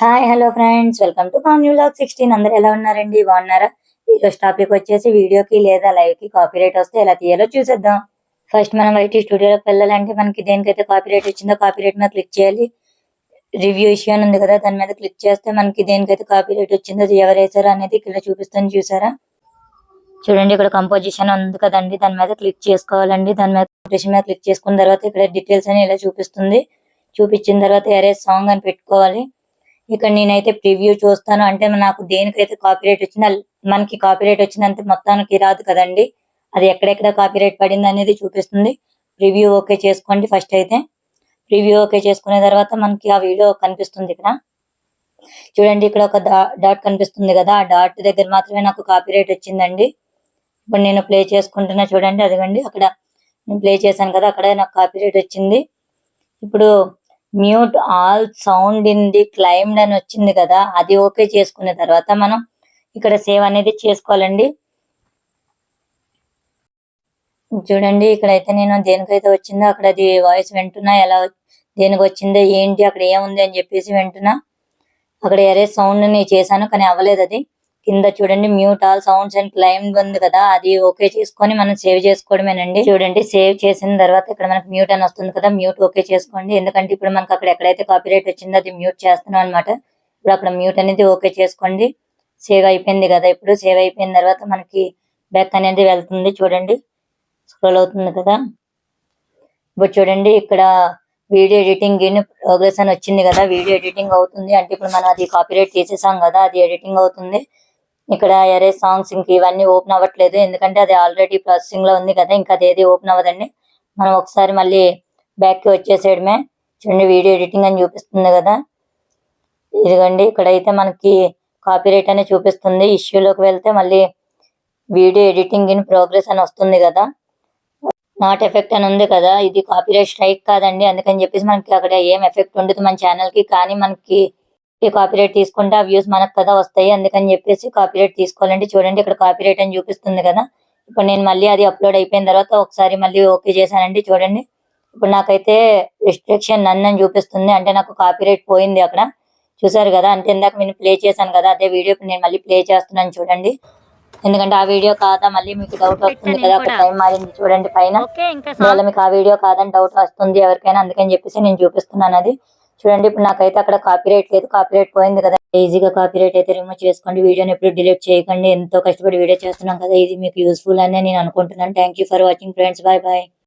Hi hello friends, welcome to కామ్ న్యూ లాగ్ 16. అందరు ఎలా ఉన్నారండి? బాగున్నారా? ఈరోజు టాపిక్ వచ్చేసి వీడియోకి లేదా లైవ్ కి కాపీరైట్ వస్తే ఎలా తీయాలో చూసేద్దాం. ఫస్ట్ మనం వైటీ స్టూడియోలోకి వెళ్ళాలంటే మనకి దేనికైతే కాపీరైట్ వచ్చిందో కాపీరైట్ మీద క్లిక్ చేయాలి. రివ్యూ ఇష్యూ అని ఉంది కదా, దాని మీద క్లిక్ చేస్తే మనకి దేనికైతే కాపీరైట్ వచ్చిందో అది ఎవరు వేసారో అనేది ఇక్కడ చూపిస్తుంది. చూసారా? చూడండి, ఇక్కడ కంపోజిషన్ ఉంది కదండి, దాని మీద క్లిక్ చేసుకోవాలండి. దాని మీద కంపోజిషన్ మీద క్లిక్ చేసుకున్న తర్వాత ఇక్కడ డీటెయిల్స్ అని ఇలా చూపిస్తుంది. చూపించిన తర్వాత ఎరేజ్ సాంగ్ అని పెట్టుకోవాలి. ఇక్కడ నేనైతే ప్రివ్యూ చూస్తాను, అంటే నాకు దేనికైతే కాపీరైట్ వచ్చిందో మనకి కాపీరైట్ వచ్చిందంటే మొత్తానికి రాదు కదండి, అది ఎక్కడెక్కడ కాపీరైట్ పడింది అనేది చూపిస్తుంది. ప్రివ్యూ ఓకే చేసుకోండి. ఫస్ట్ అయితే ప్రివ్యూ ఓకే చేసుకునే తర్వాత మనకి ఆ వీడియో కనిపిస్తుంది. ఇక్కడ చూడండి, ఇక్కడ ఒక డాట్ కనిపిస్తుంది కదా, ఆ డాట్ దగ్గర మాత్రమే నాకు కాపీరైట్ వచ్చిందండి. ఇప్పుడు నేను ప్లే చేసుకుంటున్నా చూడండి, అదిగండి అక్కడ నేను ప్లే చేశాను కదా, అక్కడ నాకు కాపీరైట్ వచ్చింది. ఇప్పుడు mute all sound in the claimed అని వచ్చింది కదా, అది ఓకే చేసుకున్న తర్వాత మనం ఇక్కడ సేవ్ అనేది చేసుకోవాలండి. చూడండి, ఇక్కడైతే నేను దేనికైతే వచ్చిందో అక్కడ అది వాయిస్ వింటున్నా, ఎలా దేనికి వచ్చిందో ఏంటి అక్కడ ఏముంది అని చెప్పేసి వింటున్నా. అక్కడ ఎరేజ్ సౌండ్ ని చేశాను కానీ అవ్వలేదు. అది కింద చూడండి mute all sounds and claimed ఉంది కదా, అది ఓకే చేసుకొని మనం సేవ్ చేసుకోవడమేనండి. చూడండి, సేవ్ చేసిన తర్వాత ఇక్కడ మనకి మ్యూట్ అని వస్తుంది కదా, మ్యూట్ ఓకే చేసుకోండి. ఎందుకంటే ఇప్పుడు మనకి అక్కడ ఎక్కడైతే కాపీరైట్ వచ్చిందో అది మ్యూట్ చేస్తున్నాం అనమాట. ఇప్పుడు అక్కడ మ్యూట్ అనేది ఓకే చేసుకోండి. సేవ్ అయిపోయింది కదా, ఇప్పుడు సేవ్ అయిపోయిన తర్వాత మనకి బ్యాక్ అనేది వెళ్తుంది. చూడండి, స్క్రోల్ అవుతుంది కదా. ఇప్పుడు చూడండి, ఇక్కడ వీడియో ఎడిటింగ్ ఇన్ ప్రోగ్రెస్ అని వచ్చింది కదా, వీడియో ఎడిటింగ్ అవుతుంది. అంటే ఇప్పుడు మనం అది కాపీరైట్ చేసేసాం కదా, అది ఎడిటింగ్ అవుతుంది. ఇక్కడ ఎరేజ్ సాంగ్స్ ఇంక ఇవన్నీ ఓపెన్ అవ్వట్లేదు, ఎందుకంటే అది ఆల్రెడీ ప్రాసెసింగ్ లో ఉంది కదా, ఇంకా అదేది ఓపెన్ అవ్వదండి. మనం ఒకసారి మళ్ళీ బ్యాక్ కి వచ్చేసేయడమే. చూడండి, వీడియో ఎడిటింగ్ అని చూపిస్తుంది కదా, ఇదిగండి ఇక్కడైతే మనకి కాపీరైట్ అని చూపిస్తుంది. ఇష్యూలోకి వెళ్తే మళ్ళీ వీడియో ఎడిటింగ్ ఇన్ ప్రోగ్రెస్ అని వస్తుంది కదా, నాట్ ఎఫెక్ట్ అని ఉంది కదా, ఇది కాపీరైట్ స్ట్రైక్ కాదండి. అందుకని చెప్పేసి మనకి అక్కడ ఏం ఎఫెక్ట్ ఉండదు మన ఛానల్ కి. కానీ మనకి కాపీరైట్ తీసుకుంటే ఆ వ్యూస్ మనకు కదా వస్తాయి, అందుకని చెప్పేసి కాపీరైట్ తీసుకోవాలండి. చూడండి, ఇక్కడ కాపీరైట్ అని చూపిస్తుంది కదా. ఇప్పుడు నేను మళ్ళీ అది అప్లోడ్ అయిపోయిన తర్వాత ఒకసారి మళ్ళీ ఓకే చేశానండి. చూడండి, ఇప్పుడు నాకైతే రిస్ట్రిక్షన్ నన్ అని చూపిస్తుంది, అంటే నాకు కాపీరైట్ పోయింది అక్కడ. చూసారు కదా, అంటే ఇందాక నేను ప్లే చేశాను కదా, అదే వీడియో నేను మళ్ళీ ప్లే చేస్తున్నాను చూడండి. ఎందుకంటే ఆ వీడియో కాదా మళ్ళీ మీకు డౌట్ వస్తుంది కదా, అక్కడ టైం మారింది చూడండి పైన, అందువల్ల మీకు ఆ వీడియో కాదని డౌట్ వస్తుంది ఎవరికైనా, అందుకని చెప్పేసి నేను చూపిస్తున్నాను అది. చూడండి, ఇప్పుడు నాకైతే అక్కడ కాపీరైట్ లేదు, కాపీరైట్ పోయింది కదా. ఈజీగా కాపీరైట్ అయితే రిమూవ్ చేసుకోండి. వీడియోని ఎప్పుడు డిలీట్ చేయకండి, ఎంతో కష్టపడి వీడియో చేస్తున్నాం కదా, ఇది మీకు యూస్ఫుల్ అని నేను అనుకుంటున్నాను. Thank you for watching friends, bye bye.